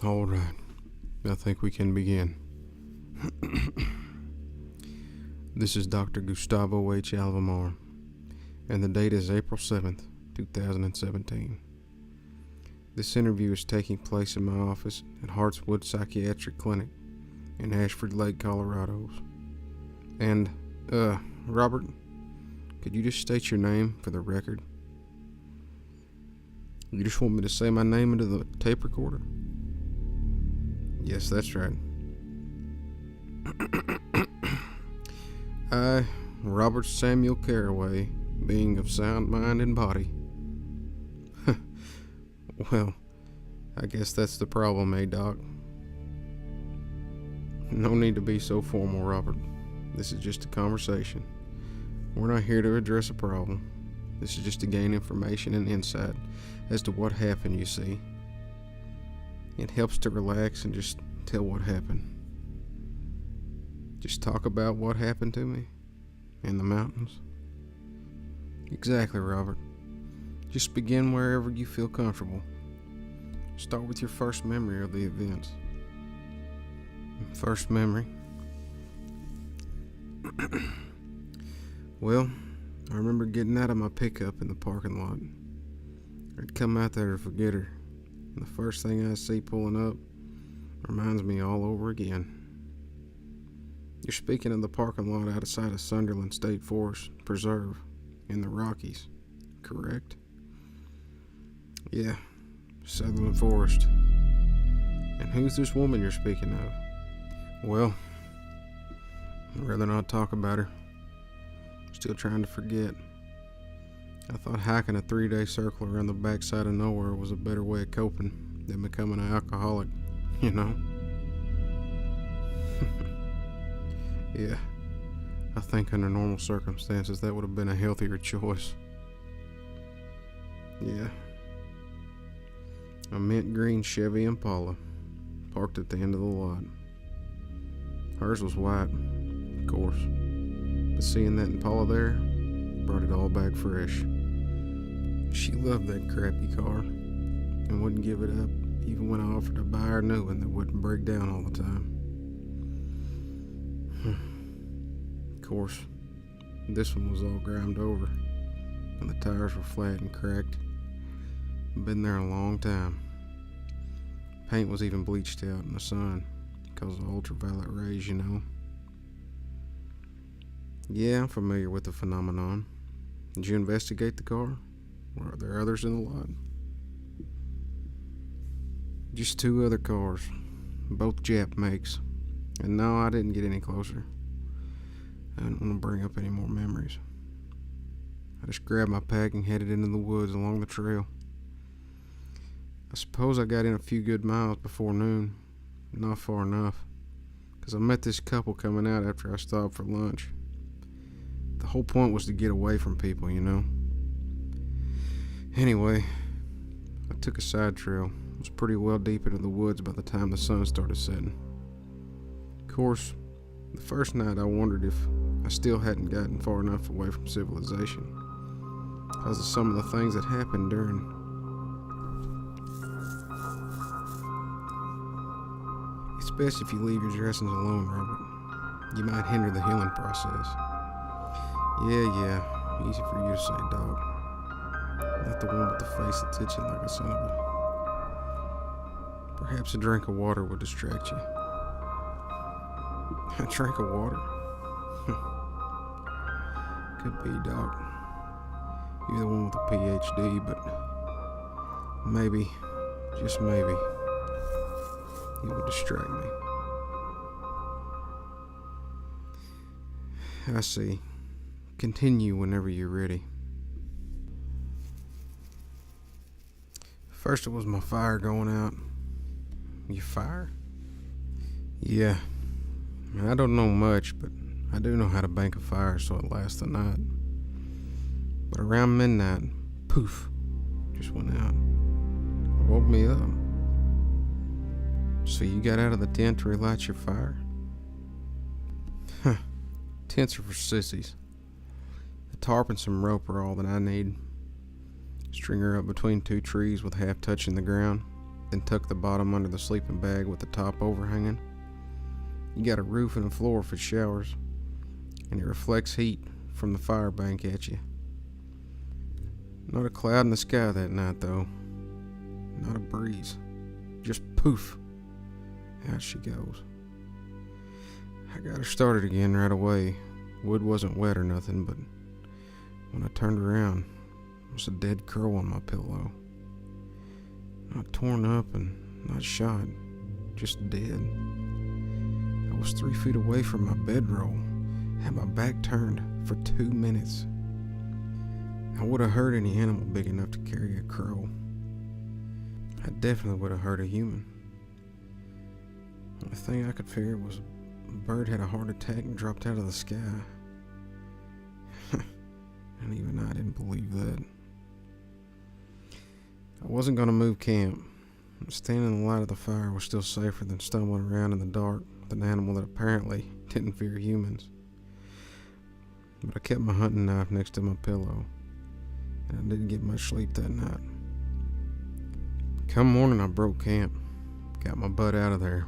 All right, I think we can begin. This is Dr. Gustavo H. Alvamar, and the date is April 7th, 2017. This interview is taking place in my office at Hartswood Psychiatric Clinic in Ashford Lake, Colorado. And, Robert, could you just state your name for the record? You just want me to say my name into the tape recorder? Yes, that's right. I, Robert Samuel Carraway, being of sound mind and body. Well, I guess that's the problem, eh, Doc? No need to be so formal, Robert. This is just a conversation. We're not here to address a problem. This is just to gain information and insight as to what happened, you see. It helps to relax and just tell what happened. Just talk about what happened to me in the mountains. Exactly, Robert. Just begin wherever you feel comfortable. Start with your first memory of the events. First memory? Well, I remember getting out of my pickup in the parking lot. I'd come out there to forget her, and the first thing I see pulling up reminds me all over again. You're speaking of the parking lot outside of Sunderland State Forest Preserve in the Rockies, correct? Yeah, Sunderland Forest. And who's this woman you're speaking of? Well, I'd rather not talk about her. Still trying to forget. I thought hiking a 3-day circle around the backside of nowhere was a better way of coping than becoming an alcoholic, you know? Yeah, I think under normal circumstances that would have been a healthier choice. Yeah. A mint green Chevy Impala, parked at the end of the lot. Hers was white, of course, but seeing that Impala there brought it all back fresh. She loved that crappy car and wouldn't give it up even when I offered to buy her a new one that wouldn't break down all the time. Of course, this one was all grimed over and the tires were flat and cracked. Been there a long time. Paint was even bleached out in the sun because of ultraviolet rays, you know. Yeah, I'm familiar with the phenomenon. Did you investigate the car? Or are there others in the lot? Just 2 other cars, both Jap makes. And no, I didn't get any closer. I didn't want to bring up any more memories. I just grabbed my pack and headed into the woods along the trail. I suppose I got in a few good miles before noon. Not far enough, because I met this couple coming out after I stopped for lunch. The whole point was to get away from people, you know. Anyway, I took a side trail. I was pretty well deep into the woods by the time the sun started setting. Of course, the first night I wondered if I still hadn't gotten far enough away from civilization because of some of the things that happened during. It's best if you leave your dressings alone, Robert. You might hinder the healing process. Yeah, easy for you to say, dog. Not the one with the face that's itching like a son of a... Perhaps a drink of water would distract you. A drink of water? Could be, Doc. You're the one with a PhD, but maybe, just maybe, it would distract me. I see. Continue whenever you're ready. First it was my fire going out. Your fire? Yeah. I don't know much, but I do know how to bank a fire so it lasts the night. But around midnight, poof, just went out. It woke me up. So you got out of the tent to relight your fire? Huh. Tents are for sissies. A tarp and some rope are all that I need. String her up between 2 trees with half touching the ground, then tuck the bottom under the sleeping bag with the top overhanging. You got a roof and a floor for showers, and it reflects heat from the fire bank at you. Not a cloud in the sky that night, though. Not a breeze. Just poof. Out she goes. I got her started again right away. Wood wasn't wet or nothing, but when I turned around, there was a dead crow on my pillow. Not torn up and not shot, just dead. I was 3 feet away from my bedroll, had my back turned for 2 minutes. I would have hurt any animal big enough to carry a crow. I definitely would have hurt a human. The thing I could figure was a bird had a heart attack and dropped out of the sky. And even I didn't believe that. I wasn't going to move camp. Standing in the light of the fire was still safer than stumbling around in the dark with an animal that apparently didn't fear humans. But I kept my hunting knife next to my pillow, and I didn't get much sleep that night. Come morning, I broke camp, got my butt out of there.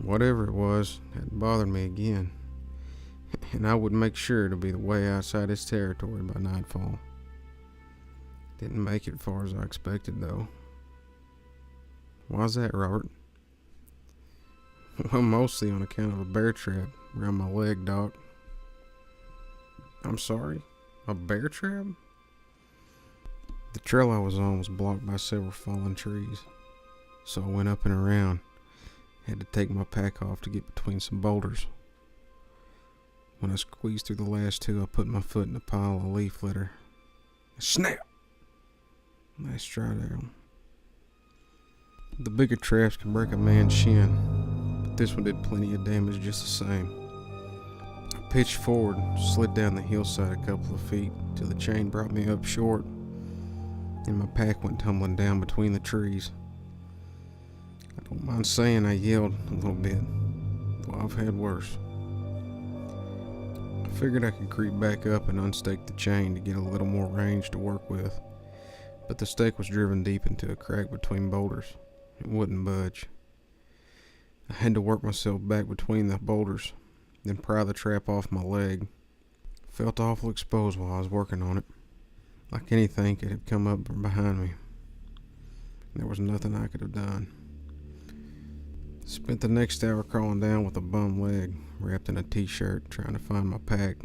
Whatever it was hadn't bothered me again, and I would make sure to be way outside his territory by nightfall. Didn't make it far as I expected, though. Why's that, Robert? Well, mostly on account of a bear trap around my leg, Doc. I'm sorry? A bear trap? The trail I was on was blocked by several fallen trees, so I went up and around. Had to take my pack off to get between some boulders. When I squeezed through the last two, I put my foot in a pile of leaf litter. Snap! Nice try there. The bigger traps can break a man's shin, but this one did plenty of damage just the same. I pitched forward, slid down the hillside a couple of feet till the chain brought me up short, and my pack went tumbling down between the trees. I don't mind saying I yelled a little bit, though I've had worse. I figured I could creep back up and unstake the chain to get a little more range to work with, but the stake was driven deep into a crack between boulders. It wouldn't budge. I had to work myself back between the boulders, then pry the trap off my leg. Felt awful exposed while I was working on it, like anything could have come up from behind me. There was nothing I could have done. Spent the next hour crawling down with a bum leg, wrapped in a t-shirt, trying to find my pack.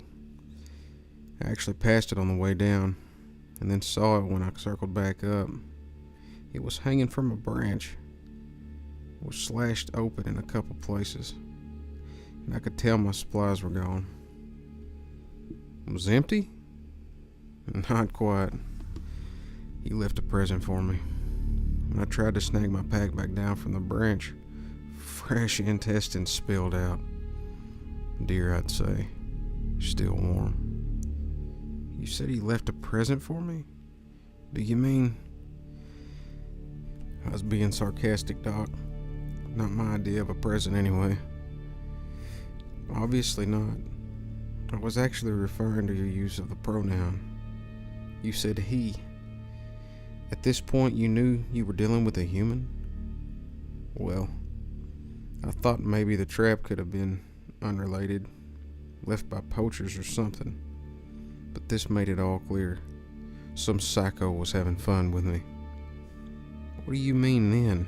I actually passed it on the way down, and then saw it when I circled back up. It was hanging from a branch. It was slashed open in a couple places, and I could tell my supplies were gone. It was empty? Not quite. He left a present for me. When I tried to snag my pack back down from the branch, fresh intestines spilled out. Deer, I'd say. Still warm. You said he left a present for me? Do you mean... I was being sarcastic, Doc. Not my idea of a present anyway. Obviously not. I was actually referring to your use of the pronoun. You said he. At this point you knew you were dealing with a human? Well, I thought maybe the trap could have been unrelated, left by poachers or something. But this made it all clear. Some psycho was having fun with me. What do you mean then?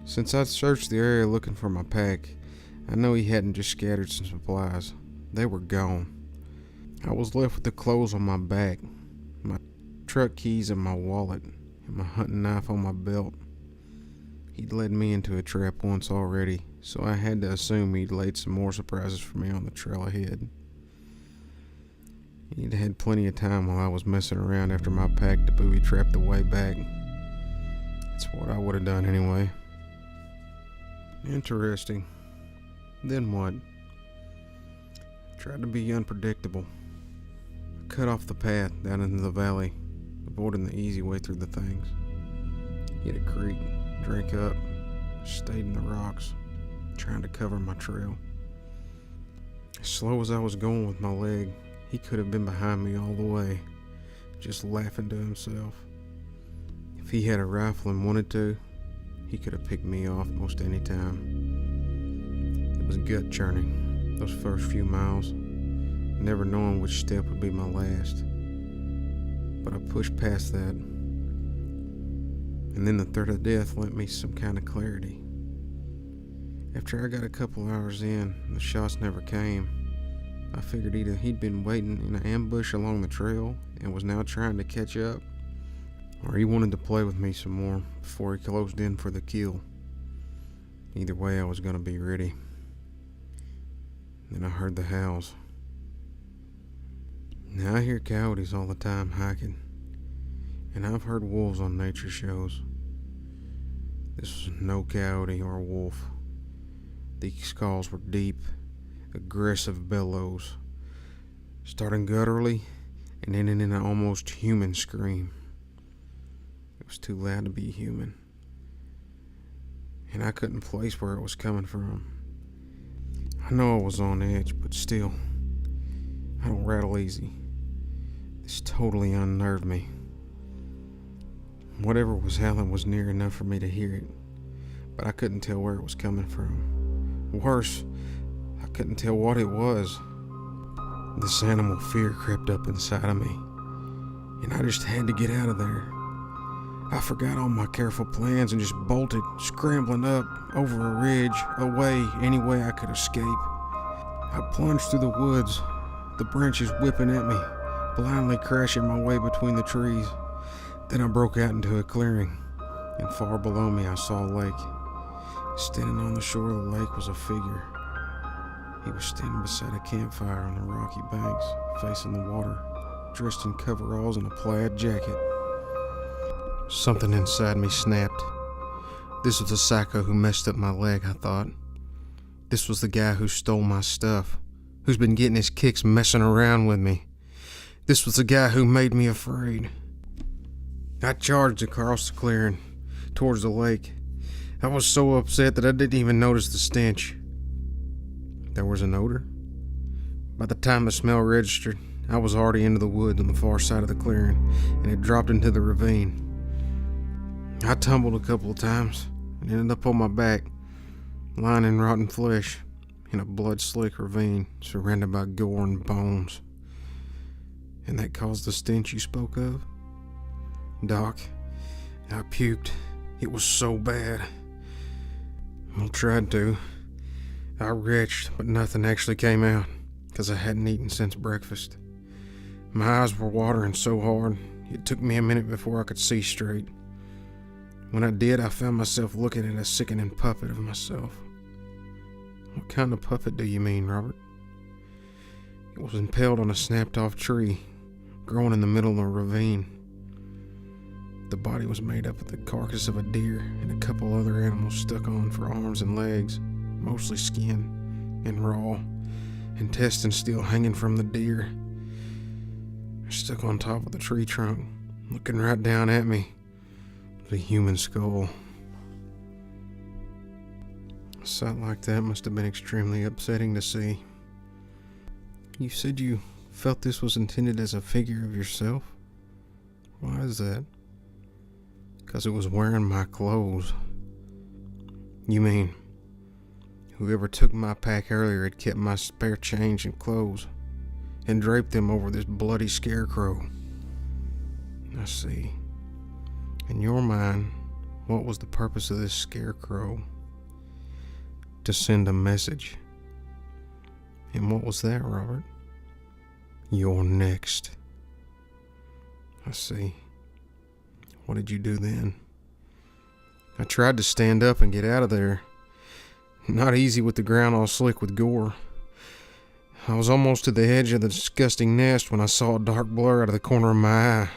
Since I'd searched the area looking for my pack, I know he hadn't just scattered some supplies. They were gone. I was left with the clothes on my back, my truck keys in my wallet, and my hunting knife on my belt. He'd led me into a trap once already, so I had to assume he'd laid some more surprises for me on the trail ahead. He'd had plenty of time while I was messing around after my pack to booby trap the way back. That's what I would have done anyway. Interesting. Then what? I tried to be unpredictable. I cut off the path down into the valley, avoiding the easy way through the things. Hit a creek, drank up, stayed in the rocks, trying to cover my trail. As slow as I was going with my leg, he could have been behind me all the way, just laughing to himself. If he had a rifle and wanted to, he could have picked me off most any time. It was gut churning, those first few miles, never knowing which step would be my last. But I pushed past that, and then the threat of death lent me some kind of clarity. After I got a couple hours in and the shots never came, I figured either he'd been waiting in an ambush along the trail and was now trying to catch up, or he wanted to play with me some more before he closed in for the kill. Either way, I was going to be ready. Then I heard the howls. Now I hear coyotes all the time hiking, and I've heard wolves on nature shows. This was no coyote or wolf. These calls were deep, aggressive bellows, starting gutturally and ending in an almost human scream. It was too loud to be human, and I couldn't place where it was coming from. I know I was on edge, but still, I don't rattle easy. This totally unnerved me. Whatever was howling was near enough for me to hear it, but I couldn't tell where it was coming from. Worse, I couldn't tell what it was. This animal fear crept up inside of me, and I just had to get out of there. I forgot all my careful plans and just bolted, scrambling up, over a ridge, away, any way I could escape. I plunged through the woods, the branches whipping at me, blindly crashing my way between the trees. Then I broke out into a clearing, and far below me I saw a lake. Standing on the shore of the lake was a figure. He was standing beside a campfire on the rocky banks, facing the water, dressed in coveralls and a plaid jacket. Something inside me snapped. This was the psycho who messed up my leg, I thought. This was the guy who stole my stuff, who's been getting his kicks messing around with me. This was the guy who made me afraid. I charged across the clearing, towards the lake. I was so upset that I didn't even notice the stench. There was an odor. By the time the smell registered, I was already into the woods on the far side of the clearing, and had dropped into the ravine. I tumbled a couple of times, and ended up on my back, lying in rotten flesh, in a blood-slick ravine, surrounded by gore and bones. And that caused the stench you spoke of? Doc, I puked. It was so bad. I tried to. I retched, but nothing actually came out, because I hadn't eaten since breakfast. My eyes were watering so hard, it took me a minute before I could see straight. When I did, I found myself looking at a sickening puppet of myself. What kind of puppet do you mean, Robert? It was impaled on a snapped-off tree, growing in the middle of a ravine. The body was made up of the carcass of a deer and a couple other animals stuck on for arms and legs, mostly skin and raw, intestines still hanging from the deer. Stuck on top of the tree trunk, looking right down at me, was a human skull. A sight like that must have been extremely upsetting to see. You said you felt this was intended as a figure of yourself? Why is that? Because it was wearing my clothes. You mean, whoever took my pack earlier had kept my spare change and clothes, and draped them over this bloody scarecrow. I see. In your mind, what was the purpose of this scarecrow? To send a message. And what was that, Robert? You're next. I see. What did you do then? I tried to stand up and get out of there. Not easy with the ground all slick with gore. I was almost to the edge of the disgusting nest when I saw a dark blur out of the corner of my eye.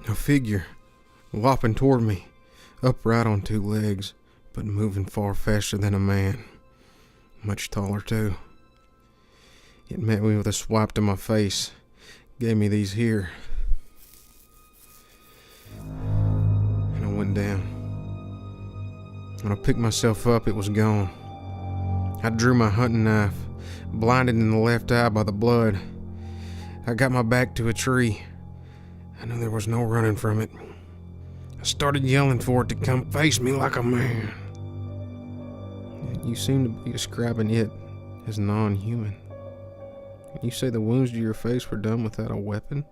A figure, lopping toward me, upright on two legs, but moving far faster than a man. Much taller, too. It met me with a swipe to my face, gave me these here, and I went down. When I picked myself up, it was gone. I drew my hunting knife, blinded in the left eye by the blood. I got my back to a tree. I knew there was no running from it. I started yelling for it to come face me like a man. You seem to be describing it as non-human. You say the wounds to your face were done without a weapon?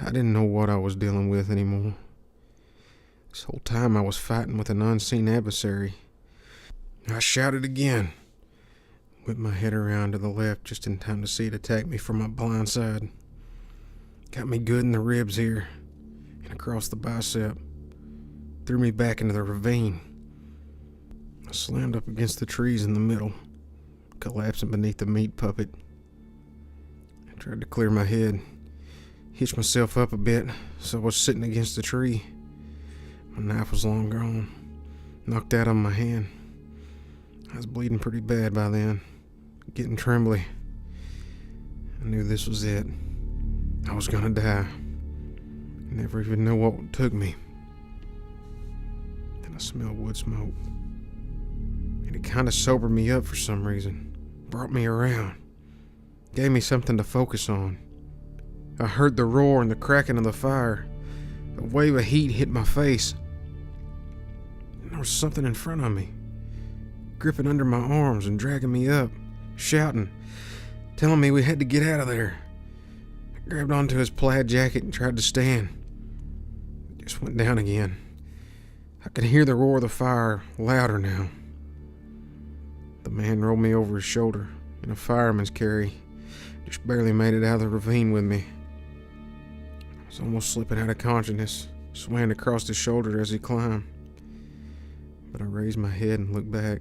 I didn't know what I was dealing with anymore. This whole time I was fighting with an unseen adversary. I shouted again, whipped my head around to the left just in time to see it attack me from my blind side. Got me good in the ribs here and across the bicep. Threw me back into the ravine. I slammed up against the trees in the middle, collapsing beneath the meat puppet. I tried to clear my head, hitched myself up a bit so I was sitting against the tree. My knife was long gone, knocked out on my hand. I was bleeding pretty bad by then, getting trembly. I knew this was it. I was gonna die. Never even know what took me. Then I smelled wood smoke. And it kind of sobered me up for some reason. Brought me around. Gave me something to focus on. I heard the roar and the cracking of the fire. A wave of heat hit my face. And there was something in front of me, gripping under my arms and dragging me up, shouting, telling me we had to get out of there. I grabbed onto his plaid jacket and tried to stand. It just went down again. I could hear the roar of the fire louder now. The man rolled me over his shoulder in a fireman's carry. Just barely made it out of the ravine with me. I was almost slipping out of consciousness, swaying across his shoulder as he climbed. But I raised my head and looked back.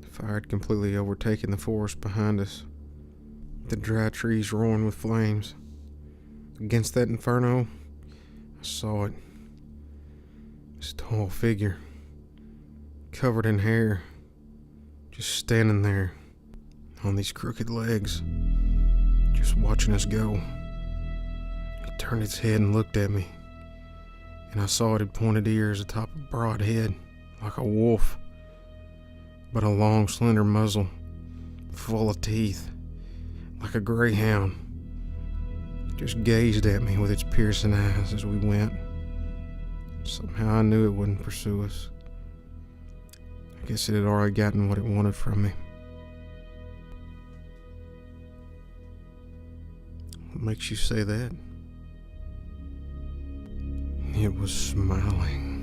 The fire had completely overtaken the forest behind us, the dry trees roaring with flames. Against that inferno, I saw it. This tall figure, covered in hair, just standing there on these crooked legs, just watching us go. It turned its head and looked at me, and I saw it had pointed ears atop a broad head, like a wolf, but a long, slender muzzle, full of teeth, like a greyhound. It just gazed at me with its piercing eyes as we went. Somehow I knew it wouldn't pursue us. I guess it had already gotten what it wanted from me. What makes you say that? It was smiling.